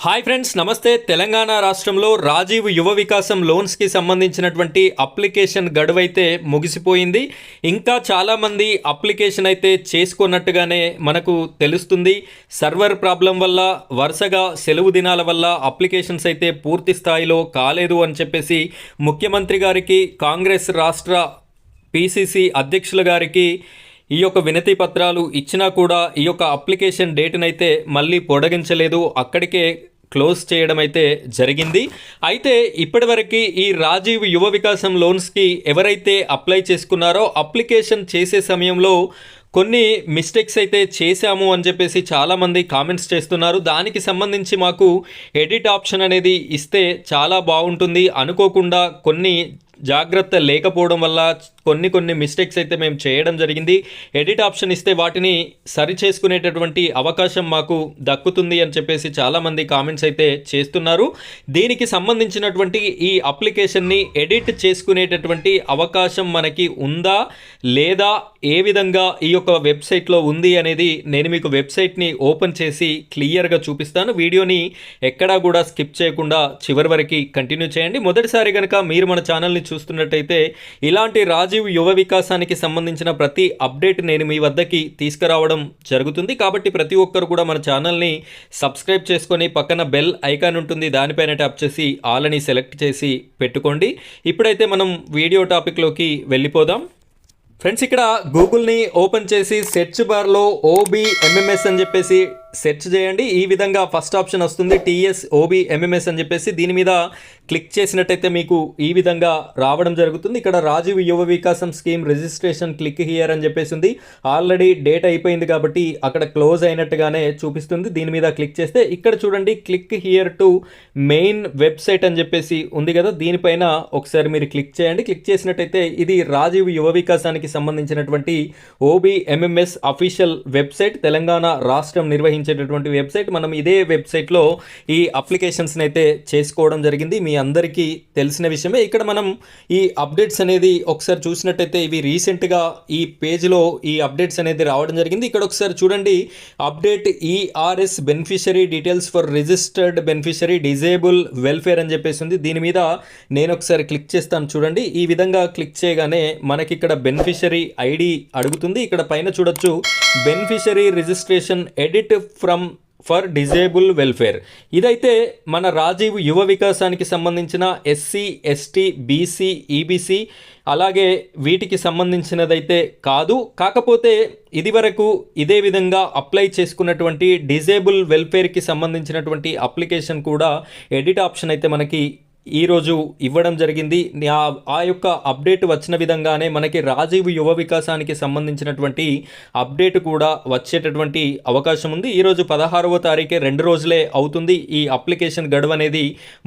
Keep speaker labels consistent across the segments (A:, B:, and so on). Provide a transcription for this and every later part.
A: Hi friends, నమస్తే. తెలంగాణ రాష్ట్రంలో రాజీవ్ యువ వికాసం లోన్స్కి సంబంధించినటువంటి అప్లికేషన్ గడువు అయితే ముగిసిపోయింది. ఇంకా చాలామంది అప్లికేషన్ అయితే చేసుకున్నట్టుగానే మనకు తెలుస్తుంది. సర్వర్ ప్రాబ్లం వల్ల, వరుసగా సెలవు దినాల వల్ల అప్లికేషన్స్ అయితే పూర్తి స్థాయిలో కాలేదు అని చెప్పేసి ముఖ్యమంత్రి గారికి, కాంగ్రెస్ రాష్ట్ర పిసిసి అధ్యక్షుల గారికి ఈ యొక్క వినతి పత్రాలు ఇచ్చినా కూడా ఈ యొక్క అప్లికేషన్ డేట్నైతే మళ్ళీ పొడిగించలేదు, అక్కడికే క్లోజ్ చేయడం అయితే జరిగింది. అయితే ఇప్పటివరకు ఈ రాజీవ్ యువ వికాసం లోన్స్కి ఎవరైతే అప్లై చేసుకున్నారో అప్లికేషన్ చేసే సమయంలో కొన్ని మిస్టేక్స్ అయితే చేశాము అని చెప్పేసి చాలామంది కామెంట్స్ చేస్తున్నారు. దానికి సంబంధించి మాకు ఎడిట్ ఆప్షన్ అనేది ఇస్తే చాలా బాగుంటుంది. అనుకోకుండా కొన్ని జాగ్రత్త లేకపోవడం వల్ల కొన్ని మిస్టేక్స్ అయితే మేము చేయడం జరిగింది. ఎడిట్ ఆప్షన్ ఇస్తే వాటిని సరి చేసుకునేటటువంటి అవకాశం మాకు దక్కుతుంది అని చెప్పేసి చాలామంది కామెంట్స్ అయితే చేస్తున్నారు. దీనికి సంబంధించినటువంటి ఈ అప్లికేషన్ని ఎడిట్ చేసుకునేటటువంటి అవకాశం మనకి ఉందా లేదా, ఏ విధంగా ఈ యొక్క వెబ్సైట్లో ఉంది అనేది నేను మీకు వెబ్సైట్ని ఓపెన్ చేసి క్లియర్గా చూపిస్తాను. వీడియోని ఎక్కడా కూడా స్కిప్ చేయకుండా చివరి వరకు కంటిన్యూ చేయండి. మొదటిసారి కనుక మీరు మన ఛానల్ని చూస్తున్నట్టయితే ఇలాంటి రాజీవ్ యువ వికాసానికి సంబంధించిన ప్రతి అప్డేట్ నేను మీ వద్దకి తీసుకురావడం జరుగుతుంది. కాబట్టి ప్రతి ఒక్కరు కూడా మన ఛానల్ని సబ్స్క్రైబ్ చేసుకొని పక్కన బెల్ ఐకాన్ ఉంటుంది, దానిపైన ట్యాప్ చేసి ఆల్ అని సెలెక్ట్ చేసి పెట్టుకోండి. ఇప్పుడైతే మనం వీడియో టాపిక్లోకి వెళ్ళిపోదాం. ఫ్రెండ్స్, ఇక్కడ గూగుల్ని ఓపెన్ చేసి సెర్చ్ బార్లో OBMMS అని చెప్పేసి సెర్చ్ చేయండి. ఈ విధంగా ఫస్ట్ ఆప్షన్ వస్తుంది, TS OBMMS అని చెప్పేసి. దీని మీద క్లిక్ చేసినట్టయితే మీకు ఈ విధంగా రావడం జరుగుతుంది. ఇక్కడ రాజీవ్ యువ వికాసం స్కీమ్ రిజిస్ట్రేషన్ క్లిక్ హియర్ అని చెప్పేసి ఉంది. ఆల్రెడీ డేట్ అయిపోయింది కాబట్టి అక్కడ క్లోజ్ అయినట్టుగానే చూపిస్తుంది. దీని మీద క్లిక్ చేస్తే ఇక్కడ చూడండి, click here to main website అని చెప్పేసి ఉంది కదా, దీనిపైన ఒకసారి మీరు క్లిక్ చేయండి. క్లిక్ చేసినట్టయితే ఇది రాజీవ్ యువ వికాసానికి సంబంధించినటువంటి OBMMS అఫీషియల్ వెబ్సైట్, తెలంగాణ రాష్ట్రం నిర్వహించేటటువంటి వెబ్సైట్. మనం ఇదే వెబ్సైట్లో ఈ అప్లికేషన్స్ని అయితే చేసుకోవడం జరిగింది. మీ అందరికీ తెలిసిన విషయమే. ఇక్కడ మనం ఈ అప్డేట్స్ అనేది ఒకసారి చూసినట్టయితే ఇవి రీసెంట్గా ఈ పేజ్లో ఈ అప్డేట్స్ అనేది రావడం జరిగింది. ఇక్కడ ఒకసారి చూడండి, update ERS beneficiary details for registered beneficiary disable welfare అని చెప్పేసి ఉంది. దీని మీద నేను ఒకసారి క్లిక్ చేస్తాను. చూడండి, ఈ విధంగా క్లిక్ చేయగానే మనకి ఇక్కడ బెనిఫిషరీ ID అడుగుతుంది. ఇక్కడ పైన చూడొచ్చు, beneficiary registration edit from for disable welfare. ఇదైతే మన రాజీవ్ యువ వికాసానికి సంబంధించిన SC ST BC EBC అలాగే వీటికి సంబంధించినదైతే కాదు. కాకపోతే ఇదివరకు ఇదే విధంగా అప్లై చేసుకున్నటువంటి డిజేబుల్ వెల్ఫేర్కి సంబంధించినటువంటి అప్లికేషన్ కూడా ఎడిట్ ఆప్షన్ అయితే మనకి ఈరోజు ఇవ్వడం జరిగింది. ఆ యొక్క అప్డేట్ వచ్చిన విధంగానే మనకి రాజీవ్ యువ వికాసానికి సంబంధించినటువంటి అప్డేట్ కూడా వచ్చేటటువంటి అవకాశం ఉంది. ఈరోజు 16వ తారీఖే 2 రోజులే అవుతుంది ఈ అప్లికేషన్ గడువు అనేది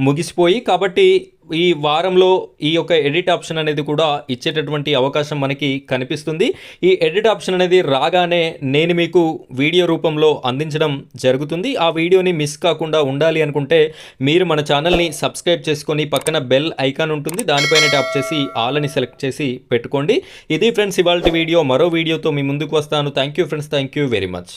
A: ముగిసిపోయి. కాబట్టి ఈ వారంలో ఈ యొక్క ఎడిట్ ఆప్షన్ అనేది కూడా ఇచ్చేటటువంటి అవకాశం మనకి కనిపిస్తుంది. ఈ ఎడిట్ ఆప్షన్ అనేది రాగానే నేను మీకు వీడియో రూపంలో అందించడం జరుగుతుంది. ఆ వీడియోని మిస్ కాకుండా ఉండాలి అనుకుంటే మీరు మన ఛానల్ని సబ్స్క్రైబ్ చేసుకొని పక్కన బెల్ ఐకాన్ ఉంటుంది, దానిపైన ట్యాప్ చేసి ఆల్ అని సెలెక్ట్ చేసి పెట్టుకోండి. ఇది ఫ్రెండ్స్ ఇవాల్టి వీడియో. మరో వీడియోతో మీ ముందుకు వస్తాను. Thank you friends, thank you very much.